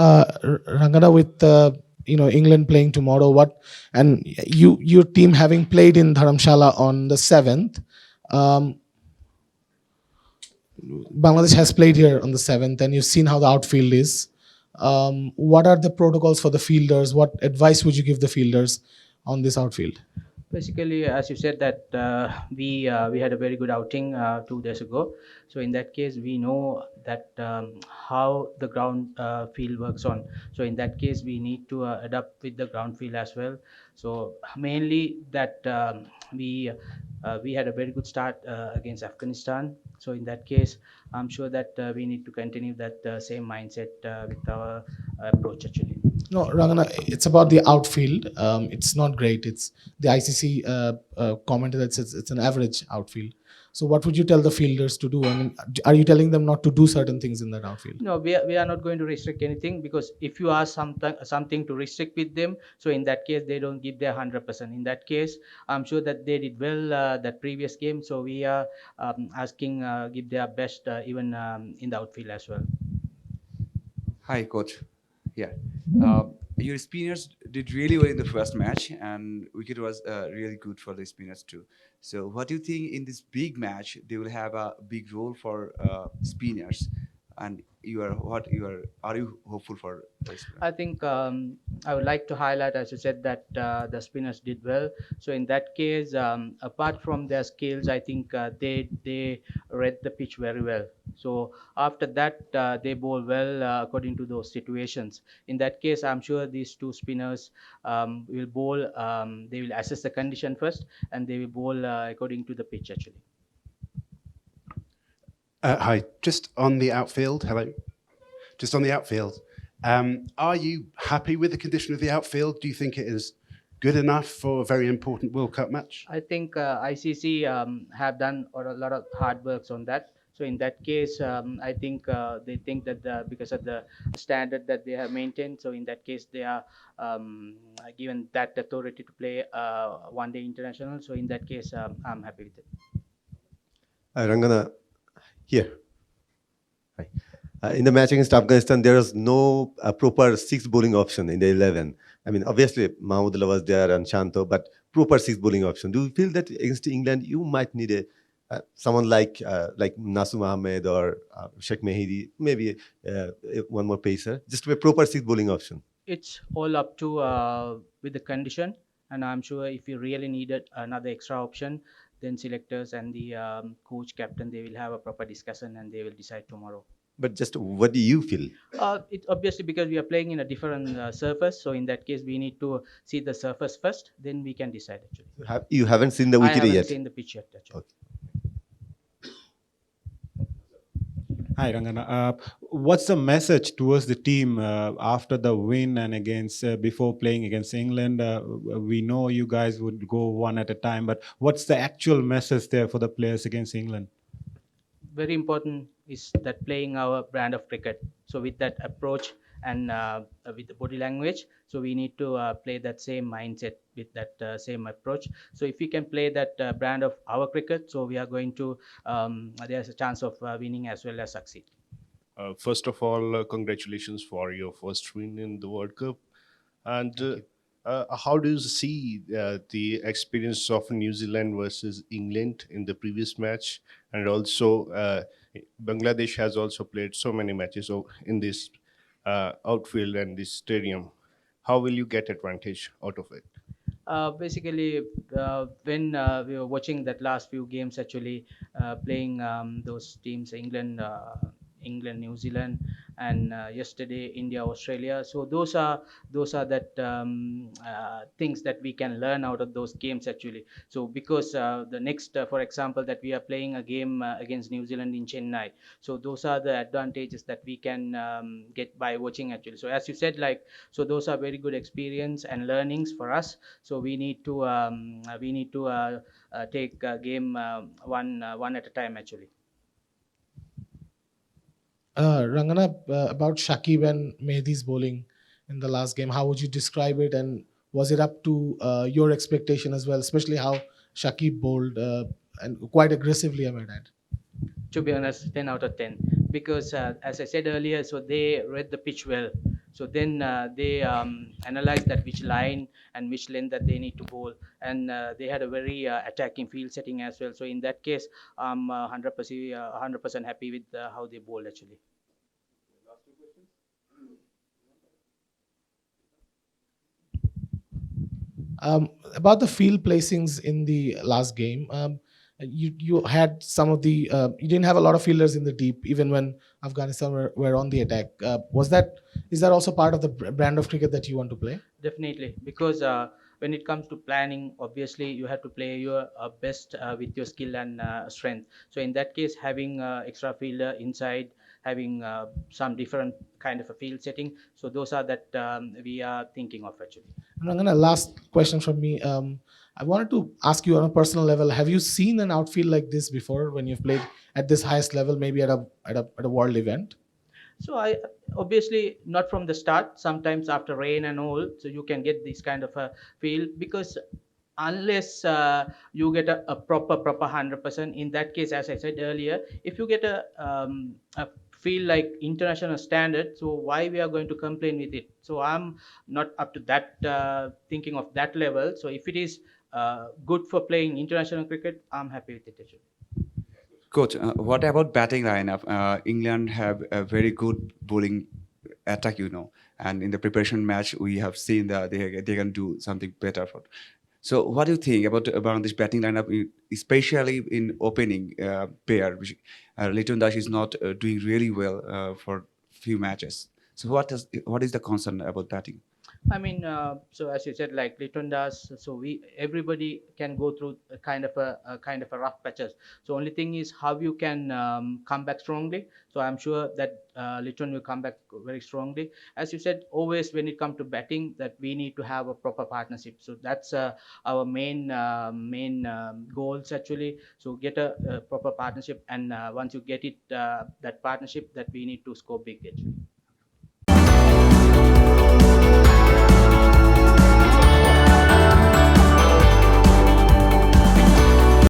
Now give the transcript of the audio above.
Rangana, with England playing tomorrow, and your team having played in Dharamshala on the 7th, Bangladesh has played here on the 7th, and you've seen how the outfield is. What are the protocols for the fielders? What advice would you give the fielders on this outfield? Basically, as you said that we had a very good outing 2 days ago. So in that case, we know that how the ground field works on. So in that case, we need to adapt with the ground field as well. So mainly that we had a very good start against Afghanistan. So in that case, I'm sure that we need to continue that same mindset with our approach actually. No, Rangana, it's about the outfield. It's not great. It's the ICC commented that it's an average outfield. So, what would you tell the fielders to do? I mean, are you telling them not to do certain things in that outfield? No, we are not going to restrict anything, because if you ask something to restrict with them, so in that case they don't give their 100%. In that case, I'm sure that they did well that previous game. So we are asking give their best even in the outfield as well. Hi, coach. Yeah. Your spinners did really well in the first match, and wicket was really good for the spinners too. So, what do you think in this big match they will have a big role for spinners? And are you hopeful for this? I think I would like to highlight, as you said, that the spinners did well. So in that case, apart from their skills, I think they read the pitch very well. So after that, they bowl well according to those situations. In that case, I'm sure these two spinners will bowl. They will assess the condition first, and they will bowl according to the pitch actually. Hi, just on the outfield. Hello. Just on the outfield. Are you happy with the condition of the outfield? Do you think it is good enough for a very important World Cup match? I think ICC have done a lot of hard works on that. So in that case, I think they think that because of the standard that they have maintained, so in that case they are given that authority to play one-day international. So in that case, I'm happy with it. Rangana, here. Hi. In the match against Afghanistan, there was no proper six bowling option in the 11. I mean, obviously, Mahmudullah was there and Shanto, but proper six bowling option. Do you feel that against England, you might need someone like Nasum Ahmed or Sheikh Mehidi, maybe one more pacer, just a proper six bowling option? It's all up to with the condition, and I'm sure if you really needed another extra option, then selectors and the coach captain, they will have a proper discussion and they will decide tomorrow. But just what do you feel? It obviously, because we are playing in a different surface, so in that case we need to see the surface first, then we can decide actually. You haven't seen the I wicket haven't yet? seen the pitch yet actually. Okay. Hi, Rangana. What's the message towards the team after the win and before playing against England? We know you guys would go one at a time, but what's the actual message there for the players against England? Very important is that playing our brand of cricket. So with that approach and with the body language, so we need to play that same mindset with that same approach. So if we can play that brand of our cricket, so we are going to there's a chance of winning as well as succeed. First of all, congratulations for your first win in the World Cup. And how do you see the experience of New Zealand versus England in the previous match? And also, Bangladesh has also played so many matches in this outfield and this stadium. How will you get advantage out of it? Basically, when we were watching that last few games, actually playing those teams, England, New Zealand, and yesterday India, Australia. So those are that things that we can learn out of those games actually. So because the next, for example, that we are playing a game against New Zealand in Chennai. So those are the advantages that we can get by watching actually. So as you said, so those are very good experience and learnings for us. So we need to take a game one at a time actually. Rangana, about Shakib and Mehdi's bowling in the last game, how would you describe it, and was it up to your expectation as well, especially how Shakib bowled and quite aggressively, I might add? To be honest, 10 out of 10, because as I said earlier, so they read the pitch well. So then they analyze that which line and which length that they need to bowl, and they had a very attacking field setting as well. So in that case, I'm 100% happy with how they bowled actually. About the field placings in the last game, you had some of the you didn't have a lot of fielders in the deep, even when Afghanistan were on the attack. Is that also part of the brand of cricket that you want to play? Definitely, because when it comes to planning, obviously you have to play your best with your skill and strength. So in that case, having extra fielder inside, having some different kind of a field setting, so those are that we are thinking of actually. And I'm gonna last question from me. I wanted to ask you on a personal level: have you seen an outfield like this before when you've played at this highest level, maybe at a world event? So I obviously not from the start. Sometimes after rain and all, so you can get this kind of a feel, because unless you get a proper 100%, in that case, as I said earlier, if you get a feel like international standard, so why we are going to complain with it? So I'm not up to that thinking of that level. So if it is good for playing international cricket, I'm happy with it actually. Coach, what about batting lineup? England have a very good bowling attack, and in the preparation match, we have seen that they can do something better for. So, what do you think about this batting lineup, especially in opening pair, which Leighton Dash is not doing really well for few matches. So, what is the concern about batting? I mean, so as you said, like Litton does, so everybody can go through a kind of a rough patches. So only thing is how you can come back strongly. So I'm sure that Litton will come back very strongly. As you said, always when it comes to batting, that we need to have a proper partnership. So that's our main goals actually. So get a proper partnership, and once you get it, that partnership, that we need to score big actually.